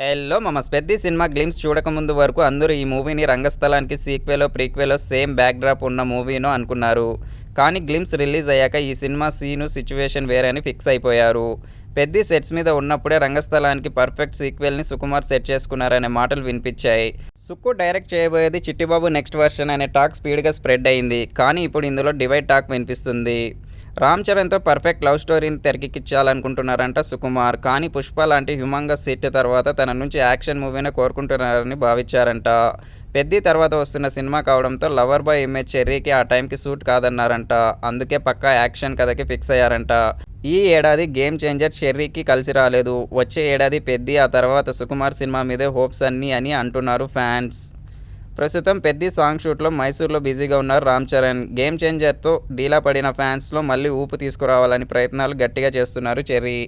Hello మామస్! 'Peddi' cinema glimpse చూడకముందు వరకు అందరూ ఈ మూవీని రంగస్థలానికి సీక్వెలో, ప్రీక్వెలో సేమ్ బ్యాక్‌డ్రాప్ ఉన్న మూవీనో అనుకున్నారు. కానీ గ్లింప్స్ రిలీజ్ అయ్యాక ఈ సినిమా సీను, సిట్యుయేషన్ వేరే అని ఫిక్స్ అయిపోయారు. 'పెద్ది' సెట్స్ మీద ఉన్నప్పుడే రంగస్థలానికి పర్ఫెక్ట్ సీక్వెల్‌ని సుకుమార్ సెట్ చేసుకున్నారనే మాటలు వినిపించాయి. సుక్కు డైరెక్ట్ చేయబోయేది 'చిట్టిబాబు నెక్స్ట్ వర్షన్' అనే టాక్ స్పీడ్‌గా స్ప్రెడ్ అయింది. కానీ ఇప్పుడు ఇందులో డివైడ్ టాక్ వినిపిస్తుంది. రామ్ చరణ్‌తో పర్ఫెక్ట్ లవ్ స్టోరీని తెరకెక్కించాలనుకుంటున్నారంట సుకుమార్. కానీ 'పుష్ప' లాంటి హ్యూమంగస్ హిట్ తర్వాత తన నుంచి యాక్షన్ మూవీనే కోరుకుంటున్నారని భావించారంట. 'పెద్ది' తర్వాత వస్తున్న సినిమా కావడంతో లవర్ బాయ్ ఇమేజ్ చెర్రీకి ఆ టైంకి సూట్ కాదన్నారంట. అందుకే పక్కా యాక్షన్ కథకి ఫిక్స్ అయ్యారంట. ఈ ఏడాది 'గేమ్ చేంజర్' చెర్రీకి కలిసి రాలేదు. వచ్చే ఏడాది 'పెద్ది' ఆ తర్వాత సుకుమార్ సినిమా మీదే హోప్స్ అన్నీ అని అంటున్నారు ఫ్యాన్స్. ప్రస్తుతం 'పెద్ది' సాంగ్ షూట్‌లో మైసూర్‌లో బిజీగా ఉన్నారు రామ్ చరణ్. 'గేమ్ చేంజర్'తో డీలా పడిన ఫ్యాన్స్‌లో మళ్లీ ఊపు తీసుకురావాలని ప్రయత్నాలు గట్టిగా చేస్తున్నారు చెర్రీ.